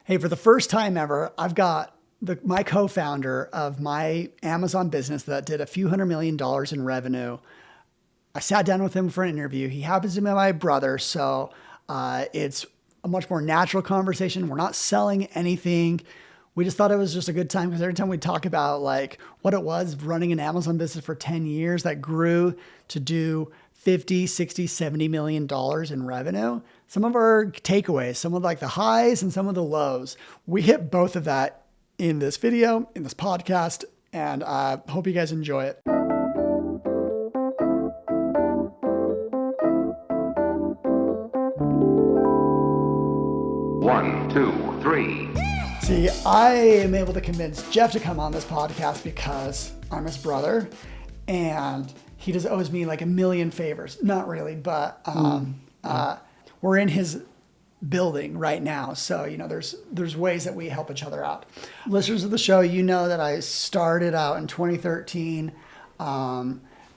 Hey, for the first time ever, I've got my co-founder of my Amazon business that did a few $100 million in revenue. I sat down with him for an interview. He happens to be my brother, so it's a much more natural conversation. We're not selling anything. We just thought it was just a good time because every time we talk about like what it was running an Amazon business for 10 years that grew to do 50, 60, 70 million dollars in revenue. Some of our takeaways, some of like the highs and some of the lows. We hit both of that in this video, in this podcast, and I hope you guys enjoy it. One, two, three. See, I am able to convince Jeff to come on this podcast because I'm his brother and he just owes me like a million favors. Not really, but we're in his building right now. So, you know, there's ways that we help each other out. Listeners of the show, you know that I started out in 2013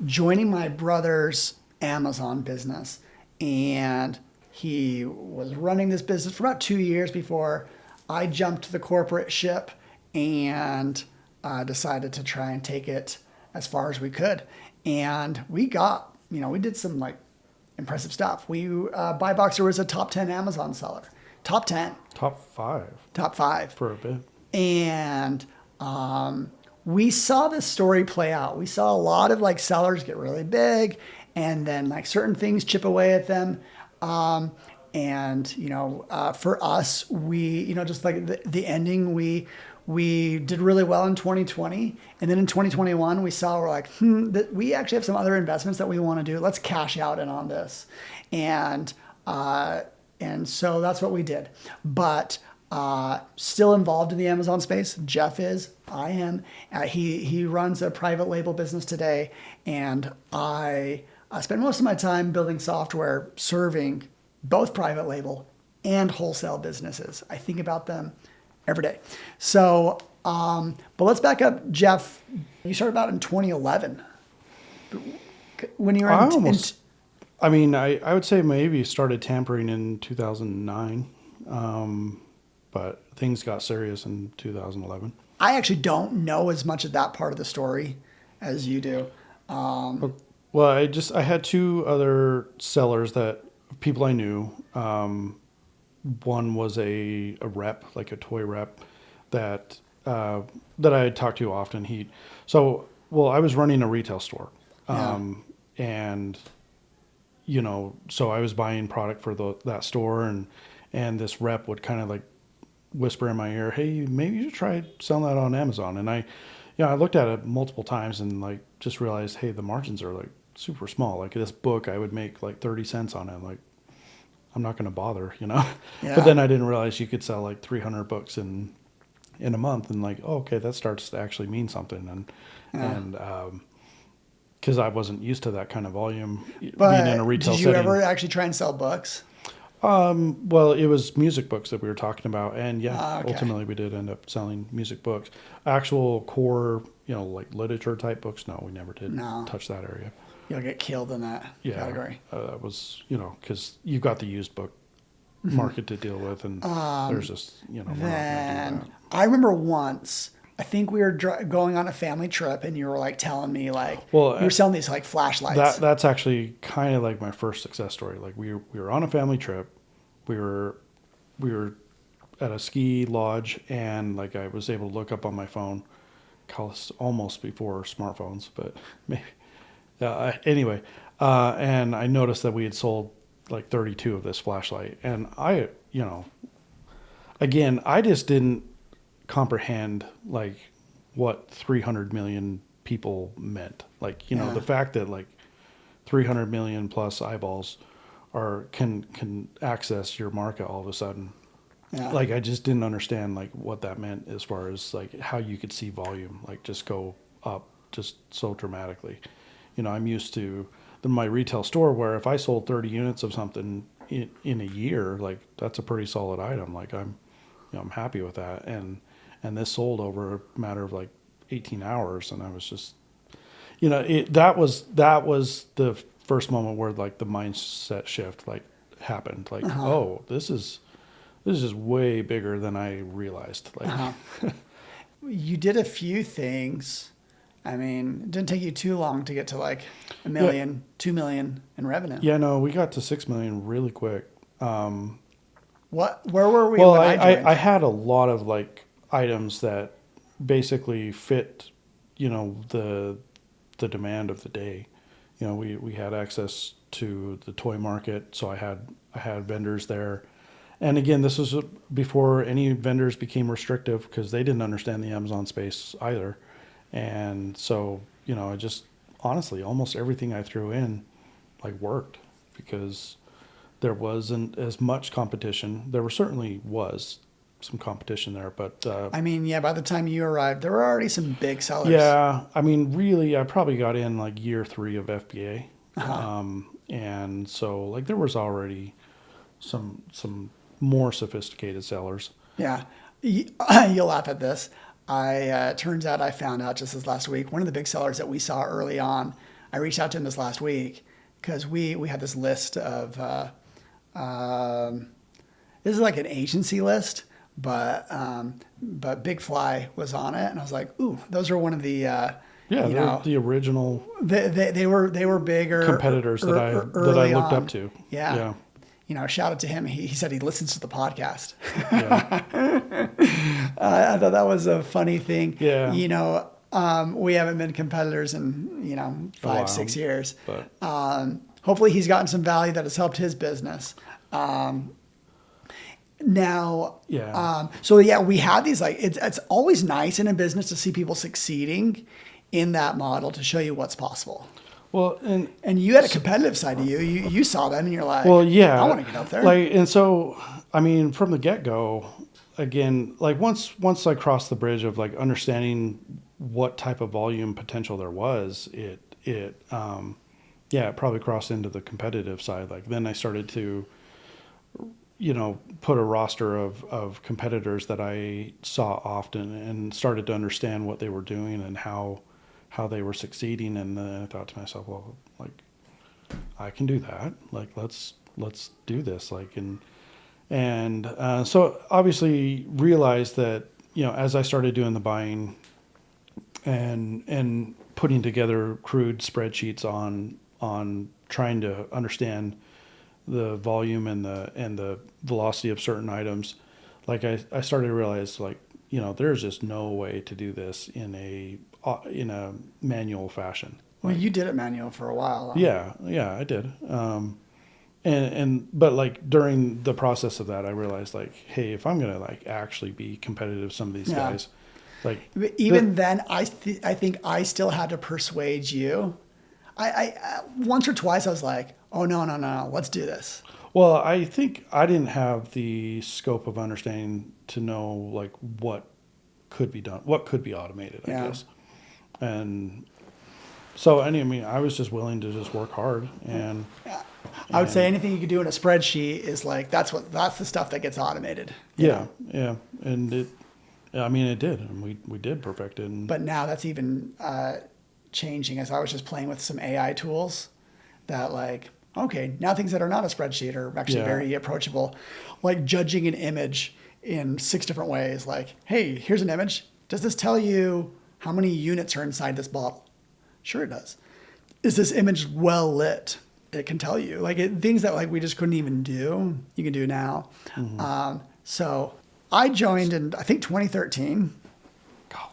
joining my brother's Amazon business. And he was running this business for about 2 years before I jumped the corporate ship and decided to try and take it as far as we could. And we got, we did some like impressive stuff. Buy Boxer was a top 10 Amazon seller. Top 10. Top 5. Top 5. For a bit. And we saw this story play out. We saw a lot of like sellers get really big and then like certain things chip away at them. For us, we, just like the ending, we did really well in 2020. And then in 2021, we saw, we're like, we actually have some other investments that we want to do. Let's cash out in on this. And so that's what we did. But still involved in the Amazon space. Jeff is, I am. He runs a private label business today. And I spend most of my time building software serving both private label and wholesale businesses. I think about them every day. So, but let's back up. Jeff, you started about in 2011. When you were I would say maybe started tampering in 2009. But things got serious in 2011. I actually don't know as much of that part of the story as you do. Well, I had two other sellers that people I knew. One was a rep, like a toy rep that I had talked to often. I was running a retail store. And so I was buying product for that store and this rep would kind of like whisper in my ear, hey, maybe you should try selling that on Amazon. And I looked at it multiple times and like just realized, hey, the margins are like super small. Like this book, I would make like 30 cents on it. Like, I'm not going to bother, Yeah. But then I didn't realize you could sell like 300 books in a month and like, okay, that starts to actually mean something. And because I wasn't used to that kind of volume being in a retail setting. Did you ever actually try and sell books? Well, it was music books that we were talking about. And ultimately we did end up selling music books. Actual core, like literature type books. No, we never did touch that area. You'll get killed in that category. That was, because you've got the used book market to deal with, and there's just, we're not going to do that. I remember once, I think we were going on a family trip, and you were like telling me like, you were selling these like flashlights. That's actually kind of like my first success story. Like we were on a family trip, we were at a ski lodge, and like I was able to look up on my phone, almost before smartphones, but maybe. Anyway, and I noticed that we had sold like 32 of this flashlight. And I just didn't comprehend like what 300 million people meant. Like, the fact that like 300 million plus eyeballs can access your market all of a sudden. Yeah. Like, I just didn't understand like what that meant as far as like how you could see volume, like just go up just so dramatically. I'm used to my retail store where if I sold 30 units of something in a year, like that's a pretty solid item. Like I'm happy with that. And this sold over a matter of like 18 hours. And I was just, that was the first moment where like the mindset shift like happened. Like, oh, this is this is just way bigger than I realized. Like, You did a few things. I mean, it didn't take you too long to get to like $1 million, $2 million in revenue. yeah, no, we got to 6 million really quick. Where were we Well, when I joined? I had a lot of like items that basically fit, the demand of the day. We had access to the toy market, so I had vendors there. And again, this was before any vendors became restrictive because they didn't understand the Amazon space either. And so, I just honestly, almost everything I threw in like worked because there wasn't as much competition. There certainly was some competition there, but I mean, yeah, by the time you arrived, there were already some big sellers. yeah, I mean, really, I probably got in like year 3 of FBA. And so like there was already some more sophisticated sellers. Yeah. You'll laugh at this. Turns out I found out just this last week, one of the big sellers that we saw early on, I reached out to him this last week because we had this list of, this is like an agency list, but Big Fly was on it. And I was like, ooh, those are one of the, Yeah, they're the original they were bigger competitors that I early looked on. up to. Yeah. Shout out to him. He said he listens to the podcast. Yeah. I thought that was a funny thing. Yeah. We haven't been competitors in, 5-6 years. But Hopefully he's gotten some value that has helped his business. Now, yeah. So yeah, we have these, like, it's always nice in a business to see people succeeding in that model to show you what's possible. Well, And you had a competitive side to you. You saw them and you're like, well, yeah, I want to get up there. Like, and so, I mean, from the get-go, again, like once I crossed the bridge of like understanding what type of volume potential there was, it probably crossed into the competitive side. Like then I started to, put a roster of competitors that I saw often and started to understand what they were doing and how they were succeeding. And then I thought to myself, well, like I can do that. Like, let's do this. Like, and so obviously realized that, as I started doing the buying and putting together crude spreadsheets on trying to understand the volume and the velocity of certain items, like I started to realize, like, there's just no way to do this in a manual fashion. Well, you did it manual for a while. Huh? Yeah, I did. But like during the process of that, I realized, like, hey, if I'm gonna like actually be competitive with some of these guys, like then, I think I still had to persuade you. I once or twice I was like, oh no, let's do this. Well, I think I didn't have the scope of understanding to know like what could be done, what could be automated, I guess. And so, I mean, I was just willing to just work hard and. I would say anything you could do in a spreadsheet is like, that's the stuff that gets automated. Yeah. And it did, and we did perfect it. But now that's even changing, as I was just playing with some AI tools that, like, okay, now things that are not a spreadsheet are actually very approachable, like judging an image in 6 different ways. Like, hey, here's an image. Does this tell you how many units are inside this bottle? Sure it does. Is this image well lit? It can tell you, like, things that like we just couldn't even do, you can do now. Mm-hmm. So I joined in, I think, 2013. God,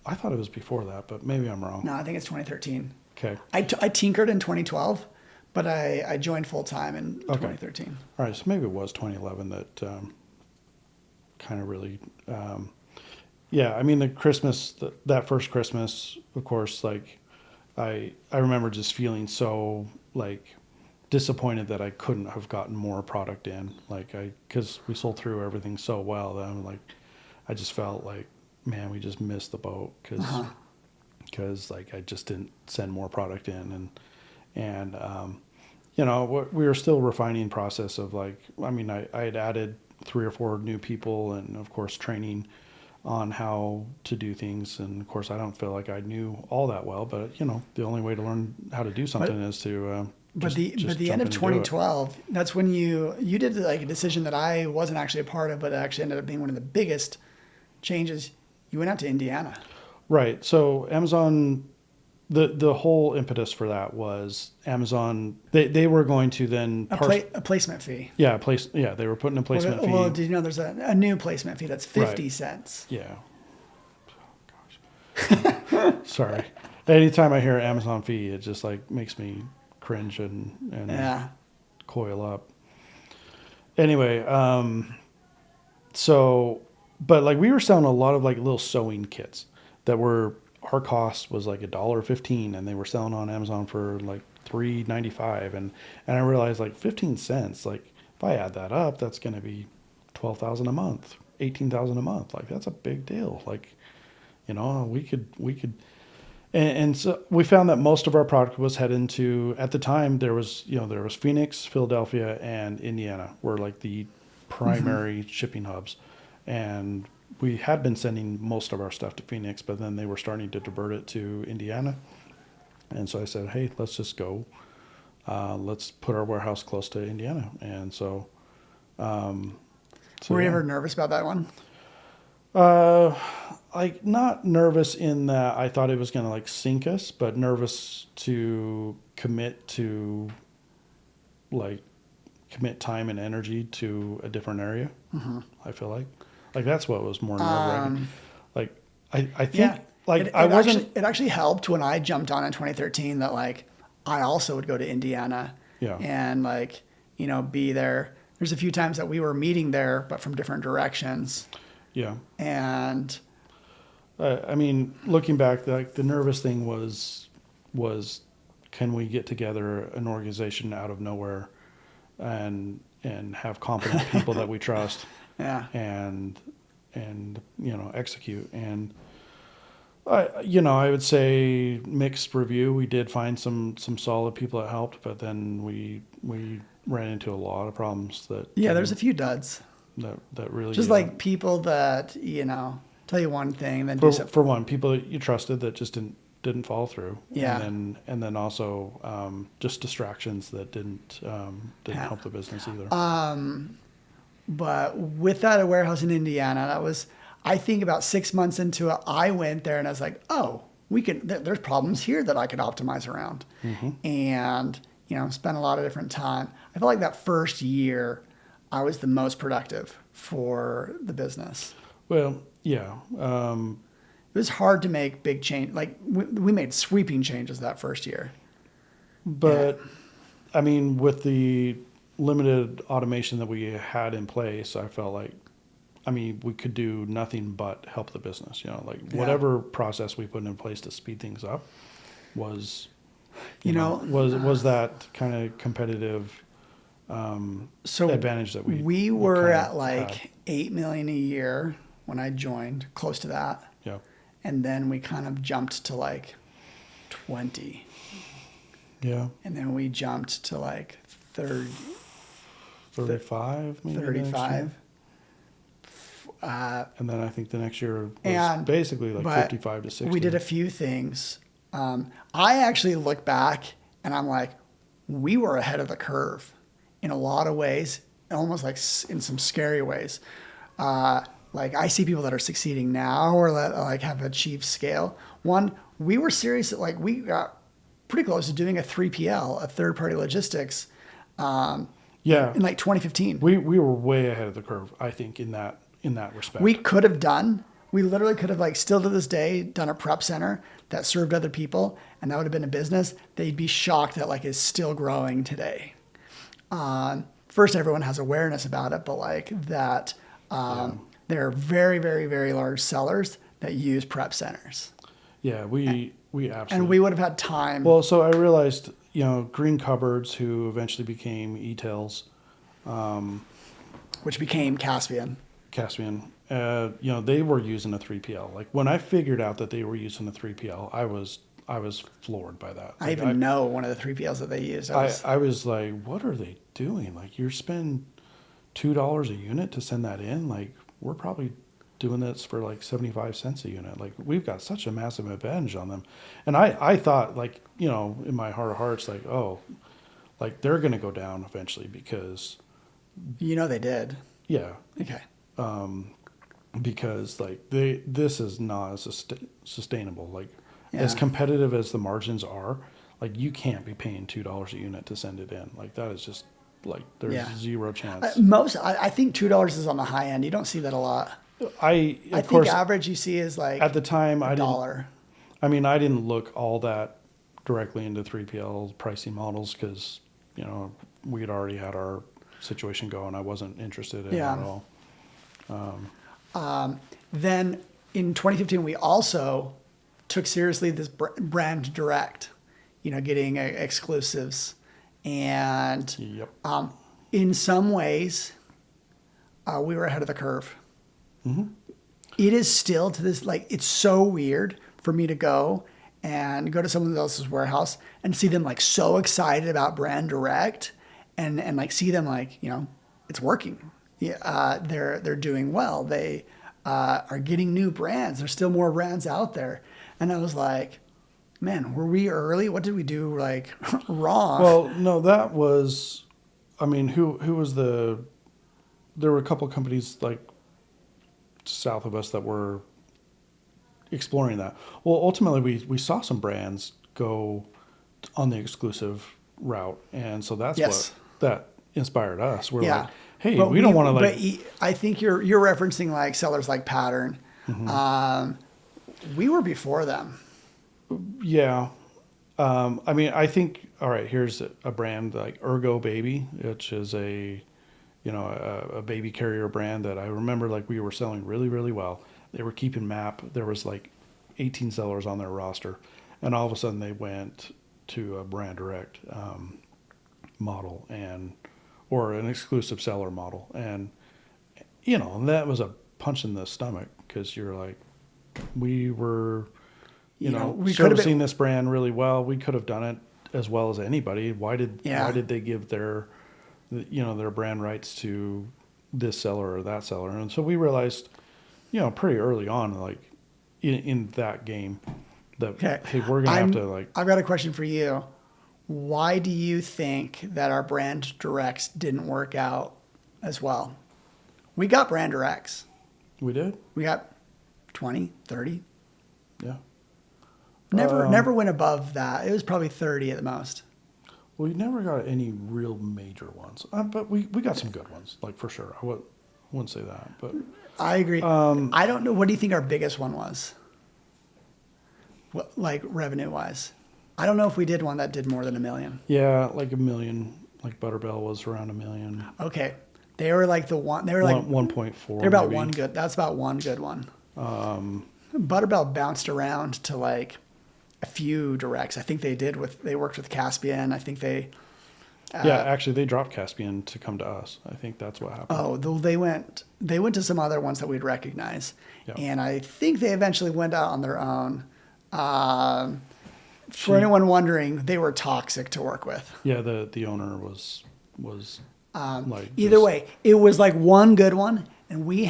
I thought it was before that, but maybe I'm wrong. No, I think it's 2013. Okay. I tinkered in 2012, but I joined full time in 2013. All right, so maybe it was 2011 that kind of really, I mean, the Christmas, that first Christmas, of course, like, I remember just feeling so like disappointed that I couldn't have gotten more product in, like because we sold through everything so well that I'm like, I just felt like, man, we just missed the boat because like I just didn't send more product in and we were still refining process of like, I mean, I had added 3 or 4 new people and of course training on how to do things. And of course, I don't feel like I knew all that well, but the only way to learn how to do something is to But the end jump of in and do it. 2012, that's when you did like a decision that I wasn't actually a part of, but it actually ended up being one of the biggest changes. You went out to Indiana. Right. So Amazon, the whole impetus for that was Amazon. They were going to then A placement fee. Yeah, they were putting a placement Well, fee. did you know there's a new placement fee that's 50 Right. cents? Yeah. Gosh. Sorry. Anytime I hear Amazon fee, it just like makes me cringe and Yeah. coil up. Anyway, so, but like we were selling a lot of like little sewing kits that were, our cost was like $1.15 and they were selling on Amazon for like $3.95. And I realized like 15 cents, like if I add that up, that's going to be 12,000 a month, 18,000 a month. Like that's a big deal. Like, you know, we could, and so we found that most of our product was heading to, at the time there was Phoenix, Philadelphia, and Indiana were like the primary shipping hubs. And we had been sending most of our stuff to Phoenix, but then they were starting to divert it to Indiana. And so I said, hey, let's just go. Let's put our warehouse close to Indiana. And so, Were you ever nervous about that one? Like not nervous in that I thought it was going to like sink us, but nervous to commit time and energy to a different area. Mm-hmm. I feel like that's what was more nerve-wracking. Like I think Yeah. like it I wasn't. It actually helped when I jumped on in 2013 that like I also would go to Indiana. Yeah. And like, you know, be there. There's a few times that we were meeting there, but from different directions. Yeah. And I mean, looking back, like the nervous thing was, can we get together an organization out of nowhere, and have competent people that we trust, yeah. and you know, execute. And I would say mixed review. We did find some solid people that helped, but then we ran into a lot of problems that There's a few duds. that really Just like people that, you know, tell you one thing, then do something. For one, people that you trusted that just didn't follow through. Yeah. And then also just distractions that didn't help the business either. But with that warehouse in Indiana, that was, I think about 6 months into it, I went there and I was like, oh, there's problems here that I could optimize around. Mm-hmm. And, you know, spent a lot of different time. I felt like that first year I was the most productive for the business. Well, yeah. It was hard to make big change. Like we made sweeping changes that first year. But I mean, with the limited automation that we had in place, I felt like, I mean, we could do nothing but help the business, you know, like whatever process we put in place to speed things up was that kind of competitive advantage that we were at like had. 8 million a year when I joined, close to that. Yeah. And then we kind of jumped to like 20. Yeah. And then we jumped to like 35, maybe. 35. And then I think the next year was basically like 55 to 60. We did a few things. I actually look back and I'm like, we were ahead of the curve in a lot of ways, almost like in some scary ways. Like I see people that are succeeding now or that like have achieved scale. One, we were serious. Like we got pretty close to doing a 3PL, a third party logistics. In like 2015. We were way ahead of the curve, I think, in that respect. We literally could have like still to this day done a prep center that served other people, and that would have been a business they'd be shocked that like is still growing today. First, everyone has awareness about it, but like that, there are very, very, very large sellers that use prep centers. Yeah, we absolutely. And we would have had time. Well, so I realized, you know, Green Cupboards, who eventually became E-Tails, which became Caspian. You know, they were using a 3PL. Like when I figured out that they were using a 3PL, I was floored by that. I even know one of the 3PLs that they used. I was like, what are they doing? Like you're spending $2 a unit to send that in. Like we're probably doing this for like 75 cents a unit. Like we've got such a massive advantage on them. And I thought, like, you know, in my heart of hearts, like, oh, like they're going to go down eventually because They did. yeah, Okay. because like this is not as sustainable. Like as Yeah. competitive as the margins are, like you can't be paying $2 a unit to send it in. Like that is just like there's Yeah. zero chance. I think $2 is on the high end. You don't see that a lot. I I of think course average you see is like at the time I $1. didn't look all that directly into 3PL pricing models because we had already had our situation going. I wasn't interested in it Yeah. at all. Then in 2015, we also took seriously this brand direct, getting exclusives. And Yep. in some ways, we were ahead of the curve. Mm-hmm. It is still to this, like, it's so weird for me to go to someone else's warehouse and see them like so excited about brand direct and like see them like, it's working. Yeah, they're doing well. They are getting new brands. There's still more brands out there. And I was like, man, were we early? What did we do like wrong? Well, no, that was, I mean, who was there were a couple of companies like south of us that were exploring that. Well, ultimately we saw some brands go on the exclusive route. And so that's Yes. what that inspired us. We're Yeah. like, hey, But we don't want to like, I think you're referencing like sellers like Pattern. We were before them. yeah. I mean, I think, all right, here's a brand like Ergo Baby, which is a baby carrier brand that I remember like we were selling really, really well. They were keeping MAP. There was like 18 sellers on their roster. And all of a sudden they went to a brand direct model or an exclusive seller model. And, that was a punch in the stomach because you're like, we were, We could have servicing been, this brand really well. We could have done it as well as anybody. Why did they give their brand rights to this seller or that seller? And so we realized, pretty early on, like in that game, that hey, we're gonna have to like. I've got a question for you. Why do you think that our brand directs didn't work out as well? We got brand directs. We did, We got 20, 30. yeah. Never went above that. It was probably 30 at the most. We never got any real major ones, but we got some good ones, like for sure. I wouldn't say that, but I agree. I don't know. What do you think our biggest one was? Like revenue wise? I don't know if we did one that did more than $1 million. yeah, like $1 million. Like Butterbell was around $1 million. Okay. They were like the one. They were like 1.4. They're about maybe. one good. That's about one good one. Butterbell bounced around to like a few directs. I think they worked with Caspian. I think they. Yeah, actually, they dropped Caspian to come to us. I think that's what happened. Oh, they went to some other ones that we'd recognize, Yep. and I think they eventually went out on their own. For anyone wondering, they were toxic to work with. Yeah, the owner was like Either just- way, it was like one good one, and we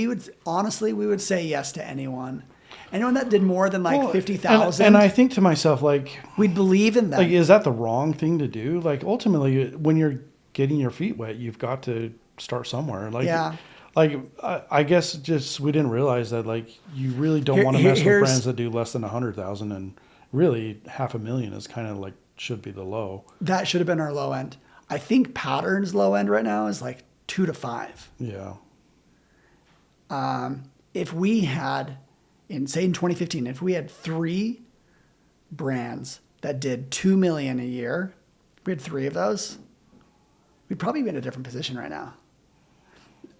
would say yes to anyone that did more than like Well, 50,000. And I think to myself, like, we'd believe in them. like, is that the wrong thing to do? Like, ultimately, when you're getting your feet wet, you've got to start somewhere. Like, Yeah. Like, I guess just we didn't realize that, like, you really don't Here- want to mess with here's- brands that do less than 100,000, and really $500,000 is kind of like should be the low. That should have been our low end. I think Pattern's low end right now is like 2 to 5. Yeah. If we had, in 2015, if we had 3 brands that did $2 million a year, we had 3 of those, we'd probably be in a different position right now.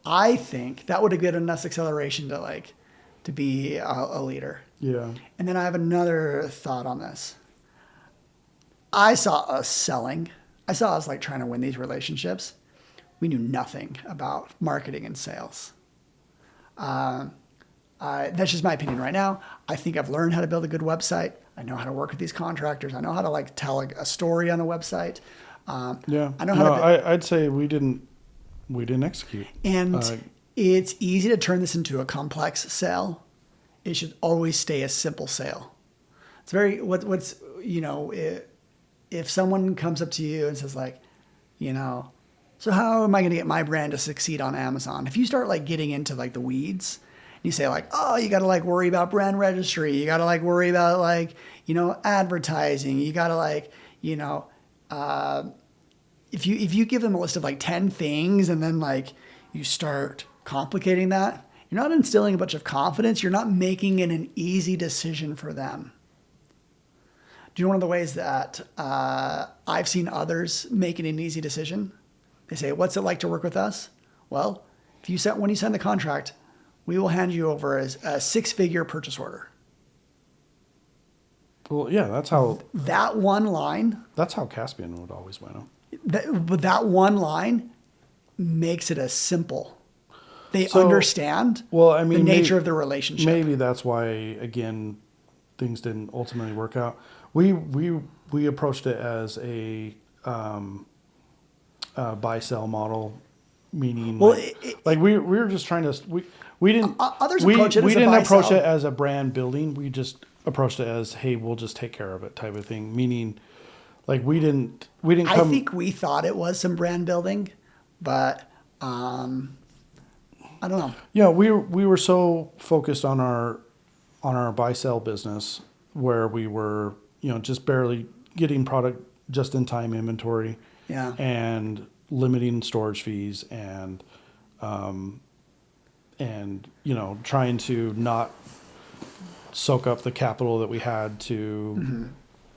I think that would have given us acceleration to be a leader. Yeah. And then I have another thought on this. I saw us selling. I saw us like trying to win these relationships. We knew nothing about marketing and sales. That's just my opinion right now. I think I've learned how to build a good website. I know how to work with these contractors. I know how to like tell a story on a website. Yeah. I know how to. I'd say we didn't execute. And it's easy to turn this into a complex sale. It should always stay a simple sale. It's very if someone comes up to you and says like, so how am I going to get my brand to succeed on Amazon? If you start like getting into like the weeds, you say like, oh, you got to like worry about brand registry. You got to like worry about like, advertising. You got to like, if you give them a list of like 10 things and then like you start complicating that, you're not instilling a bunch of confidence. You're not making it an easy decision for them. Do you know one of the ways that I've seen others make it an easy decision? They say, what's it like to work with us? Well, when you sign the contract, we will hand you over as a 6-figure purchase order. Well, yeah, that's how Caspian would always win them. But that one line makes it as simple. They understand the nature of the relationship. Maybe that's why, again, things didn't ultimately work out. We approached it as a buy-sell model, meaning we were just trying to we didn't approach it as a brand building. We just approached it as, hey, we'll just take care of it type of thing. Meaning, like we didn't. I think we thought it was some brand building, but I don't know. Yeah, we were so focused on our buy-sell business where we were just barely getting product just in time inventory. Yeah. And limiting storage fees and trying to not soak up the capital that we had to,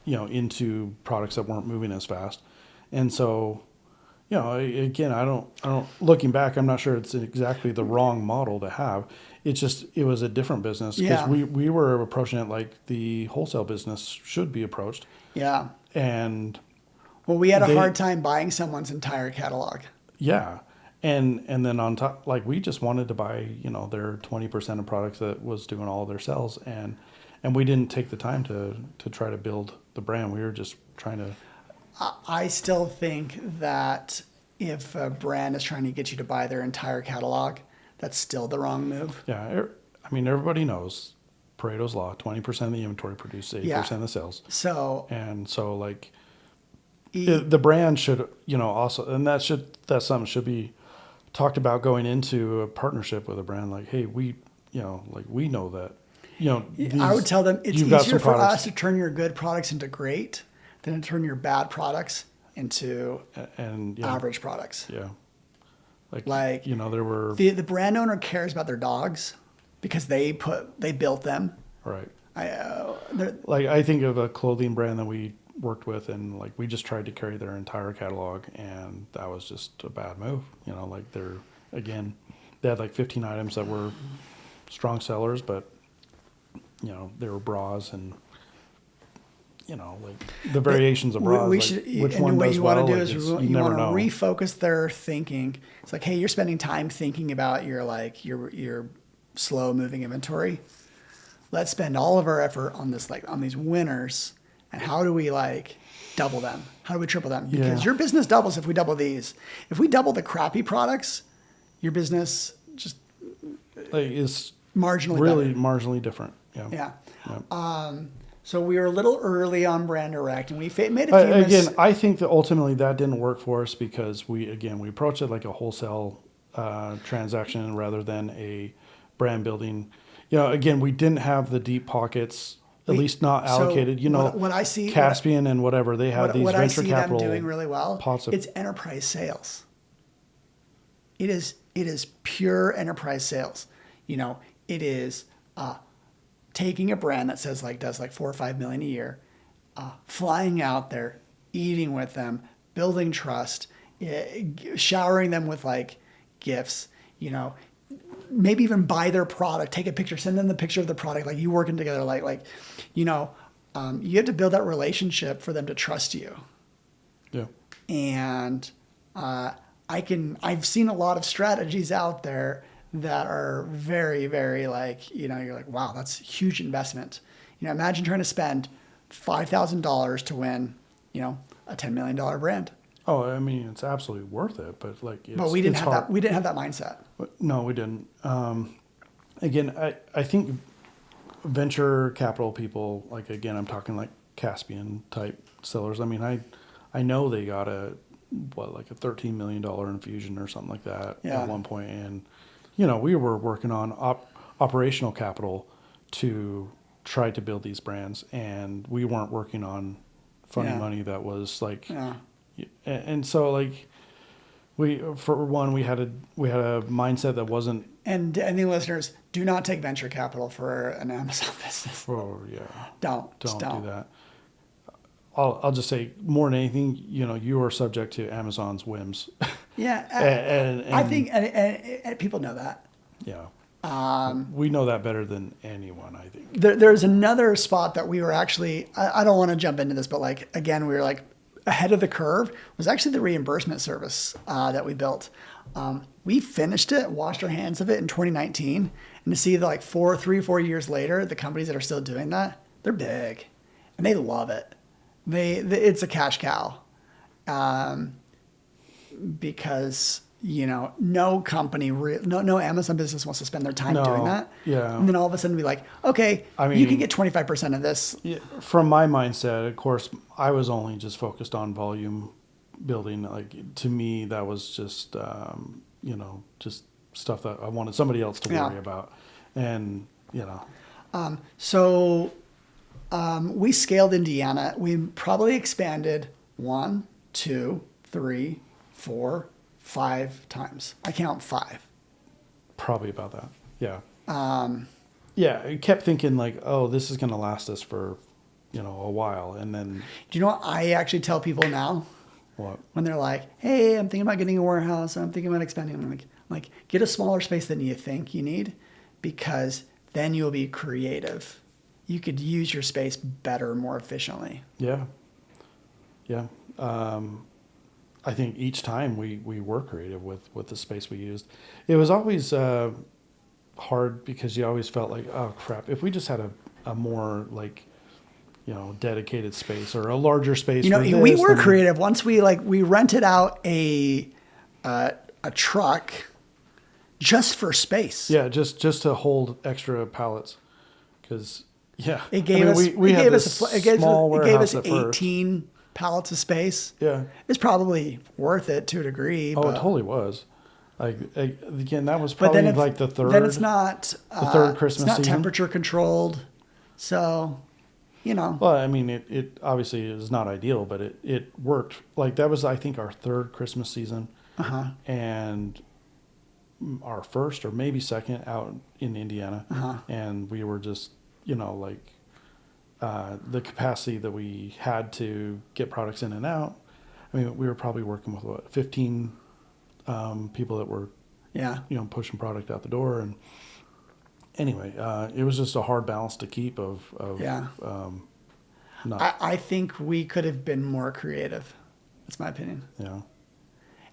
into products that weren't moving as fast. And so, again, I don't, looking back, I'm not sure it's exactly the wrong model to have. It was a different business because we were approaching it like the wholesale business should be approached. Yeah. And well, we had a hard time buying someone's entire catalog. Yeah. And then on top, like we just wanted to buy, their 20% of products that was doing all of their sales. And we didn't take the time to try to build the brand. We were just trying to. I still think that if a brand is trying to get you to buy their entire catalog, that's still the wrong move. Yeah. I mean, everybody knows Pareto's law, 20% of the inventory produces 80% of the sales. So like, the brand should, also, and that's something should be talked about going into a partnership with a brand. Like, hey, we know that, I would tell them it's easier for us to turn your good products into great than to turn your bad products into average products. Yeah. There were the brand owner cares about their dogs because they built them. Right. I think of a clothing brand that we worked with, and like we just tried to carry their entire catalog, and that was just a bad move. They had like 15 items that were strong sellers, but they were bras and the variations of bras. Which one what does you well? want to do is you want to refocus their thinking. It's like, hey, you're spending time thinking about your slow moving inventory. Let's spend all of our effort on this, on these winners. And how do we double them? How do we triple them? Because your business doubles if we double these. If we double the crappy products, your business just is marginally different. Yeah. So we were a little early on Brand Direct, and we made a few I think that ultimately that didn't work for us because we approached it like a wholesale transaction rather than a brand building. We didn't have the deep pockets. At least not allocated. What I see, Caspian and whatever, they have these venture capital. What I see them doing really well, it's enterprise sales. It is pure enterprise sales. It is taking a brand that does 4 or 5 million a year, flying out there, eating with them, building trust, showering them with gifts, maybe even buy their product, take a picture, send them the picture of the product, you working together, you have to build that relationship for them to trust you. Yeah. And I've seen a lot of strategies out there that are very, very you're like, wow, that's a huge investment. Imagine trying to spend $5,000 to win, a $10 million brand. Oh, I mean, it's absolutely worth it, but but we didn't have that. We didn't have that mindset. No, we didn't. I think venture capital people, I'm talking like Caspian type sellers. I mean, I know they got like a $13 million infusion or something like that Yeah. at one point. And, we were working on operational capital to try to build these brands, and we weren't working on funny Yeah. money that was like, Yeah. and so like we had a mindset that wasn't. And any listeners, do not take venture capital for an Amazon business. Oh yeah. Don't do that. I'll just say, more than anything, you are subject to Amazon's whims. Yeah, and I think and people know that. Yeah. We know that better than anyone, I think. There's another spot that we were actually, I don't want to jump into this, but like, again, we were like ahead of the curve, was actually the reimbursement service that we built. We finished it, washed our hands of it in 2019. And to see that like 3 or 4 years later, the companies that are still doing that, they're big and they love it. It's a cash cow. Because no company, no Amazon business wants to spend their time doing that. Yeah. And then all of a sudden be like, okay, you can get 25% of this. Yeah, from my mindset, of course, I was only just focused on volume building. Like, to me, that was just, just stuff that I wanted somebody else to worry about. And, So we scaled Indiana. We probably expanded 1, 2, 3, 4, 5 times. I count 5. Probably about that. Yeah. Yeah. I kept thinking like, oh, this is going to last us for, a while. And then. Do you know what I actually tell people now? What? When they're like, hey, I'm thinking about getting a warehouse. I'm thinking about expanding. I'm like, get a smaller space than you think you need, because then you'll be creative. You could use your space better, more efficiently. Yeah. Yeah. I think each time we were creative with the space we used. It was always hard because you always felt like, oh crap, if we just had a more like, dedicated space or a larger space. We were creative. Once we rented out a truck just for space. Yeah, just to hold extra pallets, because it gave us 18 first. pallets of space. Yeah, it's probably worth it to a degree. Oh, but, it totally was. Like, again, that was probably like the third. Then it's not the third Christmas It's not season. temperature controlled, so Well, I mean, it obviously is not ideal, but it worked. Like, that was, I think, our third Christmas season, and our first or maybe second out in Indiana, and we were just the capacity that we had to get products in and out. I mean, we were probably working with 15 people that were pushing product out the door. And anyway, it was just a hard balance to keep I think we could have been more creative. That's my opinion. Yeah.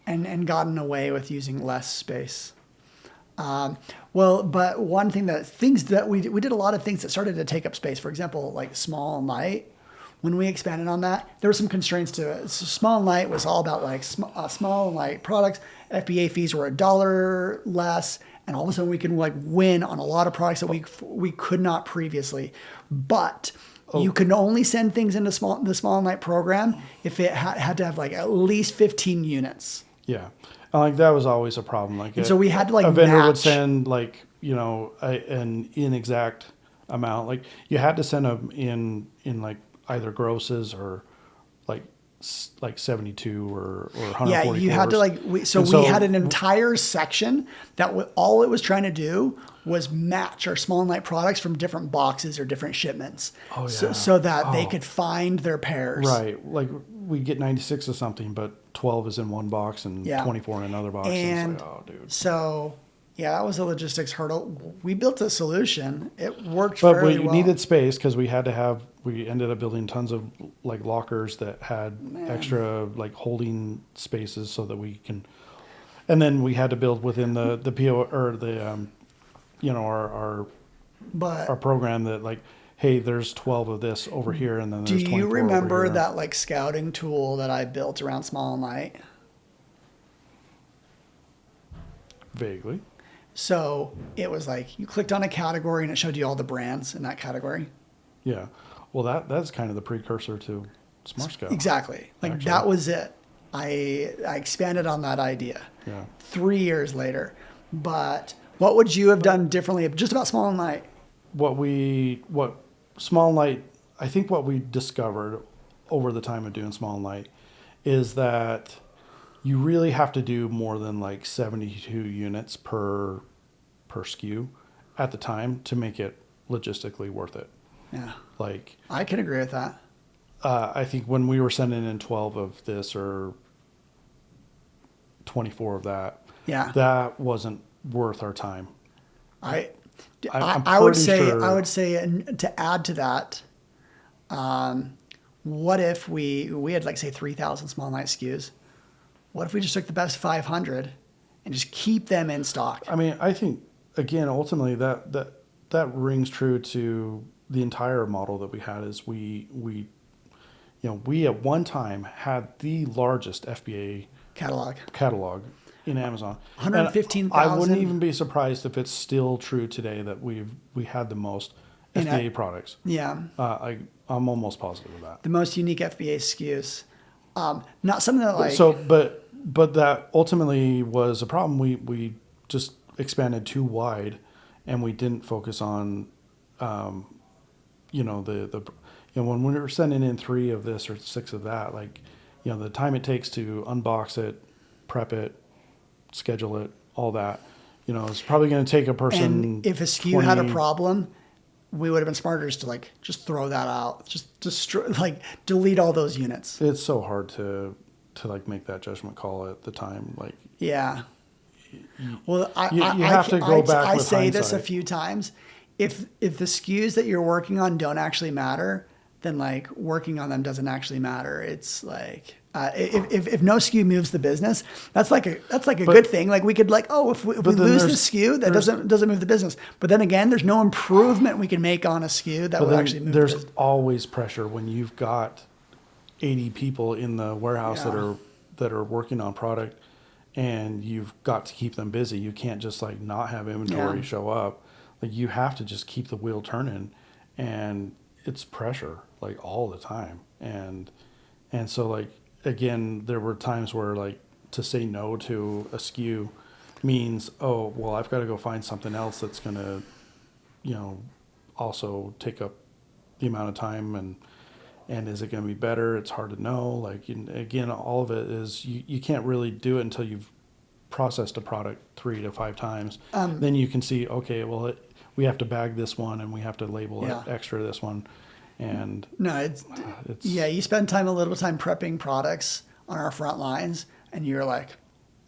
And gotten away with using less space. But one thing things that we did a lot of things that started to take up space. For example, like small and light. When we expanded on that, there were some constraints to it. So small and light was all about like small and light products. FBA fees were $1 less, and all of a sudden we can like win on a lot of products that we could not previously. But you can only send things into the small and light program if it had to have like at least 15 units. Yeah. Like, that was always a problem. Like, so we had to like a vendor would match. send like an inexact amount. Like, you had to send them in like either grosses or like 72 or 144. Yeah, you had to we had an entire section that all it was trying to do was match our small and light products from different boxes or different shipments. Oh, yeah. So that they could find their pairs. Right. Like, we get 96 of something, but 12 is in one box and 24 in another box. And it's like, oh, dude. So, that was a logistics hurdle. We built a solution. It worked fairly well. But we needed space because we ended up building tons of like lockers that had extra like holding spaces so that we can, and then we had to build within the PO or the, our program that like, hey, there's 12 of this over here, and then there's 24 Do you remember over here. that like scouting tool that I built around small and light? Vaguely. So it was like you clicked on a category and it showed you all the brands in that category. Yeah. Well, that's kind of the precursor to Smart Scout. Exactly. Like Actually. that was it. I expanded on that idea. Yeah. 3 years later. But what would you have done differently just about small and light? What small and light, I think what we discovered over the time of doing small and light is that you really have to do more than like 72 units per SKU at the time to make it logistically worth it. Yeah. Like, I can agree with that. I think when we were sending in 12 of this or 24 of that, Yeah. that wasn't worth our time. I I'm would pretty say sure- I would say, and to add to that, what if we had like say 3,000 small night SKUs? What if we just took the best 500 and just keep them in stock? I mean, I think again, ultimately that rings true to the entire model that we had. Is we at one time had the largest FBA catalog in Amazon. 115,000. And I wouldn't even be surprised if it's still true today that we had the most FBA products. Yeah. I'm almost positive of that. The most unique FBA SKUs. Not something that like But that ultimately was a problem. We just expanded too wide, and we didn't focus on, when we were sending in 3 of this or 6 of that, like, the time it takes to unbox it, prep it, schedule it, all that, it's probably going to take a person. And if a SKU had a problem, we would have been smarter just throw that out, just destroy, delete all those units. It's so hard to make that judgment call at the time. Like, yeah. Well, you have to go back. I with say this a hindsight. few times. If the SKUs that you're working on don't actually matter, then like working on them doesn't actually matter. It's like if no SKU moves the business, that's like a good thing. Like we could if we lose the SKU, that doesn't move the business. But then again, there's no improvement we can make on a SKU that would actually move. There's the business. always pressure when you've got 80 people in the warehouse that are working on product, and you've got to keep them busy. You can't just not have inventory show up. Like you have to just keep the wheel turning, and it's pressure all the time. And so again, there were times where to say no to a SKU means, oh, well, I've got to go find something else that's going to, also take up the amount of time, and is it going to be better? It's hard to know. Again, all of it is you can't really do it until you've processed a product 3 to 5 times. Then you can see, okay, well, we have to bag this one and we have to label it extra this one. And no, you spend a little time prepping products on our front lines, and you're like,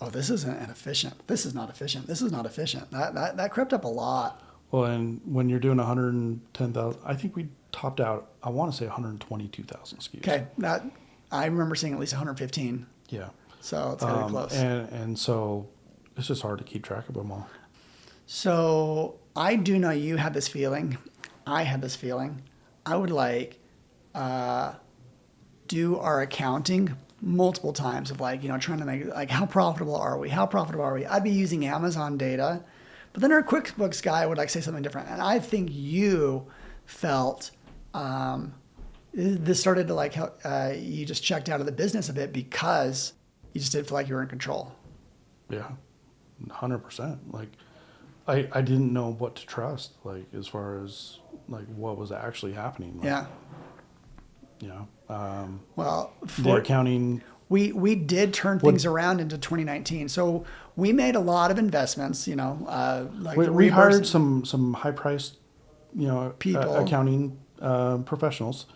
oh, this isn't efficient. This is not efficient. This is not efficient. That crept up a lot. Well, and when you're doing 110,000, I think we topped out, I want to say 122,000 SKUs. Okay, I remember seeing at least 115. Yeah. So it's gonna be close. And so it's just hard to keep track of them all. So I do know you had this feeling. I had this feeling. I would do our accounting multiple times of trying to make how profitable are we? How profitable are we? I'd be using Amazon data, but then our QuickBooks guy would say something different. And I think you felt this started to you just checked out of the business a bit because you just didn't feel like you were in control. Yeah, 100%. I didn't know what to trust, as far as what was actually happening. Yeah. Well, the accounting. We did turn things around into 2019. So we made a lot of investments. We hired some high priced, people, accounting professionals,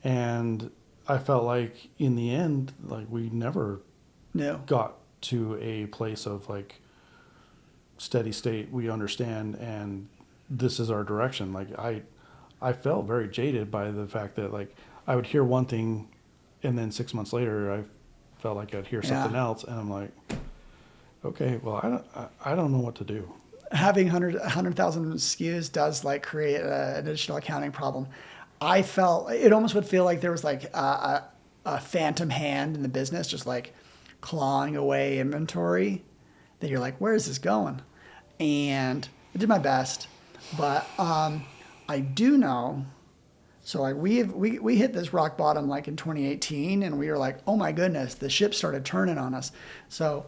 and I felt like in the end, we never got to a place of steady state. We understand, and this is our direction. I felt very jaded by the fact that I would hear one thing, and then 6 months later I felt like I'd hear something else, and I'm like, okay, well, I don't know what to do. Having 100,000 SKUs does create an additional accounting problem. I felt it almost would feel like there was a phantom hand in the business, just clawing away inventory. That you're where is this going? And I did my best, but I do know. So like we hit this rock bottom like in 2018, and we were like, oh my goodness, the ship started turning on us. So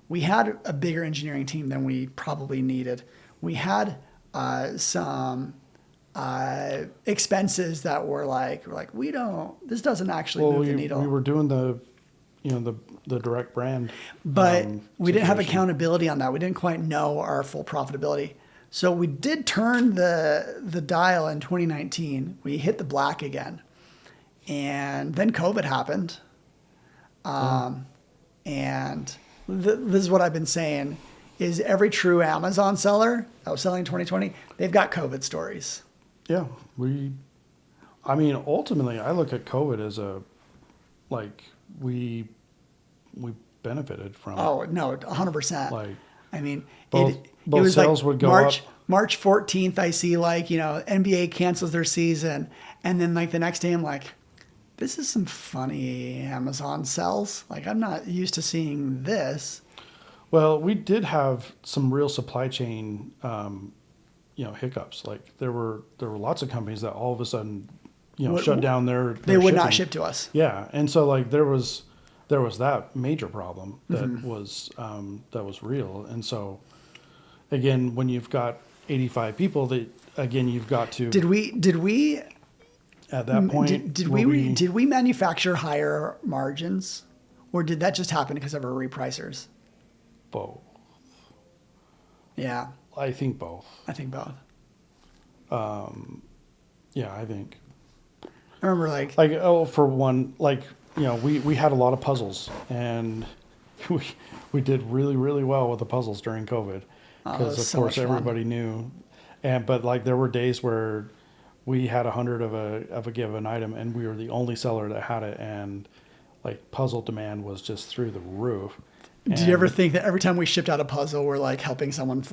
we had a bigger engineering team than we probably needed. We had some expenses that were like this doesn't actually move the needle. We were doing the direct brand, but we didn't have situation. accountability on that. We didn't quite know our full profitability. So we did turn the dial in 2019. We hit the black again, and then COVID happened. And this is what I've been saying: is every true Amazon seller that was selling in 2020, they've got COVID stories. Yeah, ultimately, I look at COVID as we benefited from. Oh no, 100%. Like, I mean, both it was sales like would go up. March 14th, I see NBA cancels their season. And then like the next day I'm like, this is some funny Amazon sells. Like I'm not used to seeing this. Well, we did have some real supply chain, hiccups. Like there were lots of companies that all of a sudden, shut down their They would shipping. not ship to us. Yeah. And so like there was that major problem that was real. And so again, when you've got 85 people, you've got to. Did we at that point did we manufacture higher margins, or did that just happen because of our repricers? Both. Yeah, I think both. I think both. Yeah, I think. I remember for one, we had a lot of puzzles, and we did really, really well with the puzzles during COVID because of course everybody knew. But there were days where we had 100 of a given item, and we were the only seller that had it, and puzzle demand was just through the roof. Did you ever think that every time we shipped out a puzzle, we're helping someone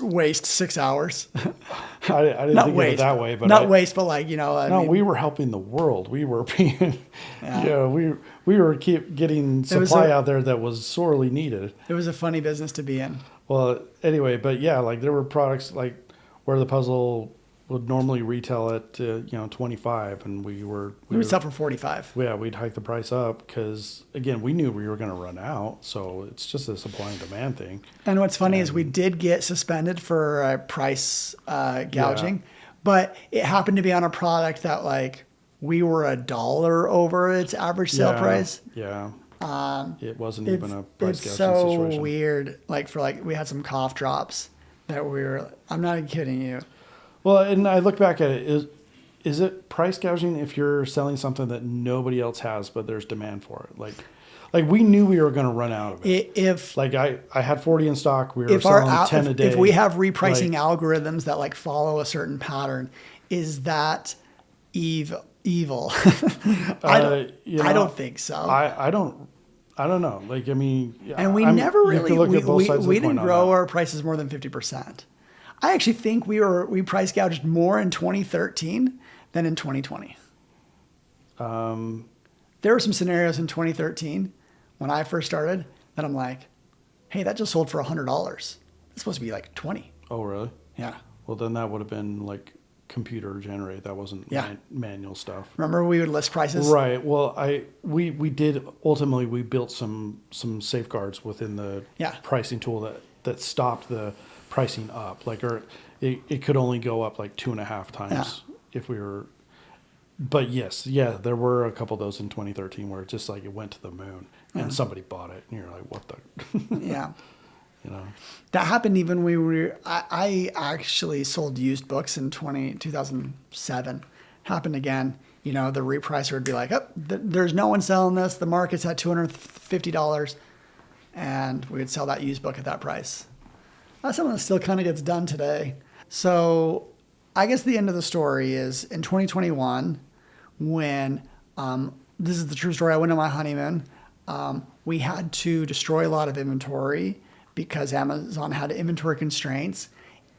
waste 6 hours? I didn't not think waste, of it that way, but waste, but we were helping the world. We were being, we were getting supply out there that was sorely needed. It was a funny business to be in. Well, anyway, but yeah, there were products where the puzzle would normally retail at 25, and we would sell for 45. Yeah, we'd hike the price up because again, we knew we were going to run out, so it's just a supply and demand thing. And what's funny is we did get suspended for price gouging, but it happened to be on a product that we were $1 over its average sale price. Yeah. It wasn't even a price gouging so situation. Weird. We had some cough drops that I'm not even kidding you. Well, and I look back at it, is it price gouging if you're selling something that nobody else has, but there's demand for it? Like we knew we were going to run out of it. If I had 40 in stock, we were selling 10 a day. If we have repricing algorithms that follow a certain pattern, is that evil? I don't think so. I don't know. And we never really we didn't grow that. our prices more than 50%. I actually think we price gouged more in 2013 than in 2020. There were some scenarios in 2013 when I first started that I'm like, hey, that just sold for $100. It's supposed to be $20. Oh, really? Yeah. Well, then that would have been computer generated. That wasn't manual stuff. Remember we would list prices? Right. Well, we did ultimately we built some safeguards within the pricing tool that stopped the pricing up, it could only go up 2.5 times if we were. But yes, there were a couple of those in 2013 where it just it went to the moon and somebody bought it, and you're like, what the? Yeah. That happened even when I actually sold used books in 2007. Happened again. The repricer would be like, oh, there's no one selling this. The market's at $250, and we would sell that used book at that price. That's something that still kind of gets done today. So I guess the end of the story is in 2021, when this is the true story. I went on my honeymoon. We had to destroy a lot of inventory because Amazon had inventory constraints.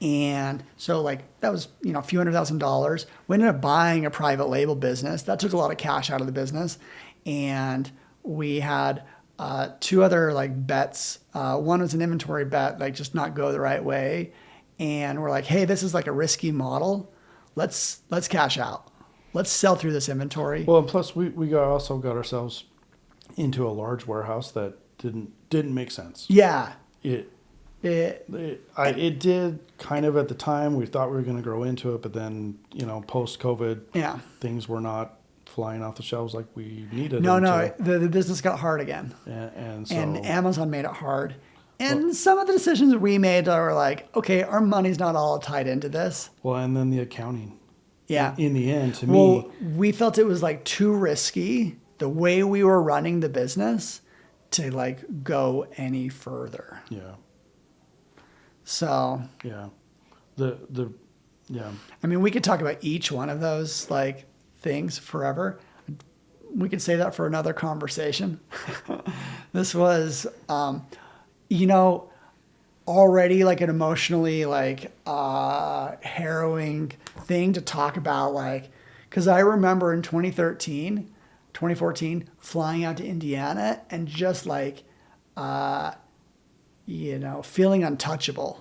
And so that was, a few $100,000. We ended up buying a private label business. That took a lot of cash out of the business. And we had two other bets. One was an inventory bet, just not go the right way. And we're like, hey, this is a risky model. let's cash out. Let's sell through this inventory. Well, and plus also got ourselves into a large warehouse that didn't make sense. Yeah. It did kind of at the time. We thought we were going to grow into it, but then, post COVID, things were not flying off the shelves like we needed. No, the business got hard again. And Amazon made it hard. And some of the decisions we made are like, okay, our money's not all tied into this. Well, and then the accounting. Yeah. In the end, to me. We felt it was like too risky the way we were running the business to like go any further. Yeah. So. Yeah. Yeah. I mean, we could talk about each one of those like things forever. We could say that for another conversation. This was, already like an emotionally like harrowing thing to talk about, like, because I remember in 2014, flying out to Indiana and just like, feeling untouchable.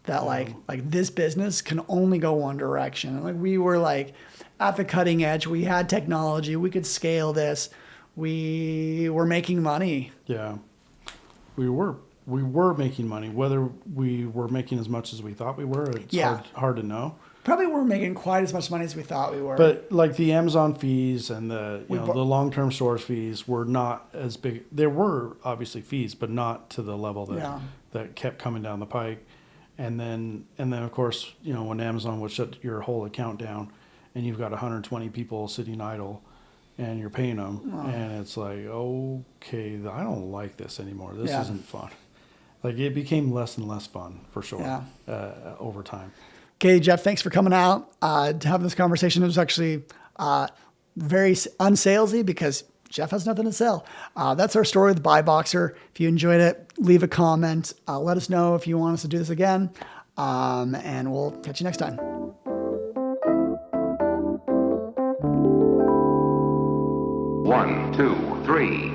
That like this business can only go one direction. And like we were like at the cutting edge. We had technology. We could scale this. We were making money. Yeah, we were making money. Whether we were making as much as we thought we were, it's hard to know. Probably weren't making quite as much money as we thought we were. But like the Amazon fees and the the long-term storage fees were not as big. There were obviously fees, but not to the level that kept coming down the pike. And then of course, when Amazon would shut your whole account down and you've got 120 people sitting idle and you're paying them and it's like, okay, I don't like this anymore. This isn't fun. Like it became less and less fun for sure over time. Okay, Jeff, thanks for coming out to have this conversation. It was actually very unsalesy because Jeff has nothing to sell. That's our story with the Buy Boxer. If you enjoyed it, leave a comment. Let us know if you want us to do this again. And we'll catch you next time. 1, 2, 3.